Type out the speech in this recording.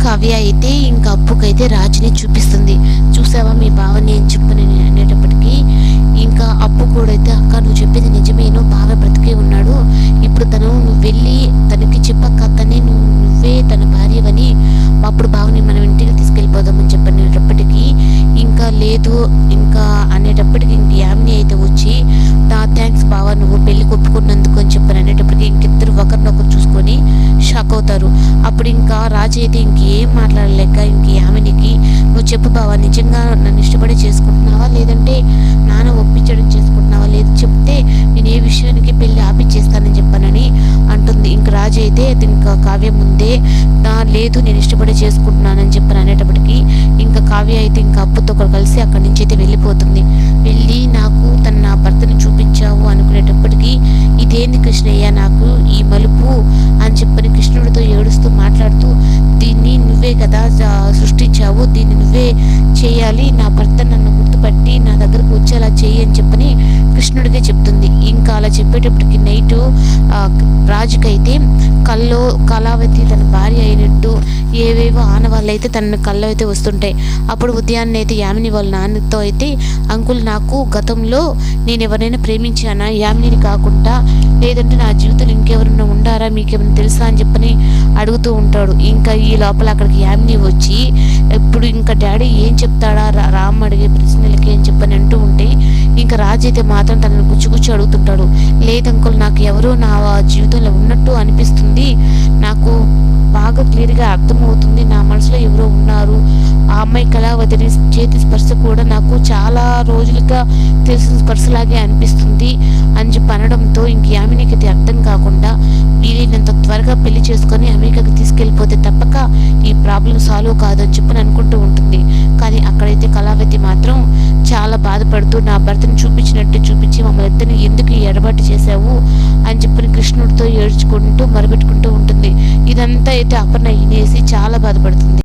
కావ్య అయితే ఇంకా అప్పుకైతే రాజుని చూపిస్తుంది. చూసావా మీ బావని అని చెప్పని అనేటప్పటికీ ఇంకా అప్పు కూడా అయితే అక్క నువ్వు చెప్పేది నిజమేనో బావ బ్రతికే ఉన్నాడు, ఇప్పుడు నువ్వు వెళ్ళి తనకి చెప్పక్క నువ్వే తన భార్యవని, అప్పుడు బావని మనం ఇంటికి తీసుకెళ్ళిపోదామని చెప్పనేటప్పటికీ ఇంకా లేదు ఇంకా అనేటప్పటికి ఇంక యామిని అయితే వచ్చి థ్యాంక్స్ బావ నువ్వు పెళ్లి కొప్పుకున్నందుకు అని చెప్పని అనేటప్పటికి ఇంకిద్దరు ఒకరినొకరు చూసుకొని షాక్ అవుతారు. అప్పుడు ఇంకా రాజు అయితే ఇంకేం మాట్లాడలేక ఇంక యామినికి నువ్వు చెప్పు బావ నిజంగా నన్ను ఇష్టపడి చేసుకుంటున్నావా లేదంటే నాన్న ఒప్పించడం చేసుకుంటున్నావా, లేదు చెప్తే నేను ఏ విషయానికి పెళ్లి ఆపిచ్చేస్తానని చెప్పానని అంటుంది. ఇంక రాజు అయితే ఇంకా కావ్య ముందే లేదు నేను ఇష్టపడి చేసుకుంటున్నానని చెప్పని అనేటప్పటికి ఇంకా కావ్య అయితే ఇంకా అప్పుతో కలిసి అక్కడి నుంచి అయితే వెళ్ళిపోతుంది. వెళ్ళి నాకు నా భర్తని చూపించావు అనుకునేటప్పటికీ ఇదేంది కృష్ణయ్య నాకు ఈ మలుపు అని చెప్పని కృష్ణుడితో ఏడుస్తూ మాట్లాడుతూ దీన్ని నువ్వే కదా సృష్టించావు, దీన్ని నువ్వే చేయాలి, నా భర్త నన్ను గుర్తుపట్టి నా దగ్గరకు వచ్చేలా చెయ్యి అని చెప్పని కృష్ణుడికే చెప్తుంది. ఇంకా అలా చెప్పేటప్పటికి నైటు రాజుకైతే కళావతి తన భార్య అయినట్టు ఏవేవో ఆనవాళ్ళు అయితే తన కళ్ళు అయితే వస్తుంటాయి. అప్పుడు ఉదయాన్నే అయితే యామిని వాళ్ళ నాన్నతో అయితే అంకుల్ నాకు గతంలో నేను ఎవరైనా ప్రేమించానా యామినిని కాకుండా, లేదంటే నా జీవితంలో ఇంకెవరైనా ఉండారా మీకేమైనా తెలుసా అని చెప్పని అడుగుతూ ఉంటాడు. ఇంకా ఈ లోపల అక్కడికి యామిని వచ్చి ఇప్పుడు ఇంకా డాడీ ఏం చెప్తాడా రామ్ అడిగే ప్రశ్నలకి అని చెప్పని అంటూ ఉంటే ఇంకా రాజు అయితే మాత్రం తనను గుచ్చి అడుగుతుంటాడు. లేదంకుల్ నాకు ఎవరో నా జీవితంలో ఉన్నట్టు అనిపిస్తుంది, నాకు బాగా క్లియర్గా అర్థమవుతుంది, నా మనసులో ఎవరో ఉన్నారు, ఆ అమ్మాయి కళావతి చేతి స్పర్శ కూడా నాకు చాలా రోజులుగా తెలిసిన స్పర్శలాగే అనిపిస్తుంది అని చెప్పి అనడంతో ఇంక యామినికి అది అర్థం కాకుండా వీలైనంత త్వరగా పెళ్లి చేసుకొని అమెరికాకి తీసుకెళ్ళిపోతే తప్పక ఈ ప్రాబ్లం సాల్వ్ కాదు అని చెప్పని అనుకుంటూ ఉంటుంది. కానీ అక్కడైతే కళావతి మాత్రం చాలా బాధపడుతూ నా భర్తను చూపించినట్టు చూపించి మమ్మల్ని ఇద్దరిని ఎందుకు ఎడబాటు చేశావు అని చెప్పని కృష్ణుడితో ఏడ్చుకుంటూ మరబెట్టుకుంటూ ఉంటుంది. ఇదంతా అయితే అపర్ణ వినేసి చాలా బాధపడుతుంది.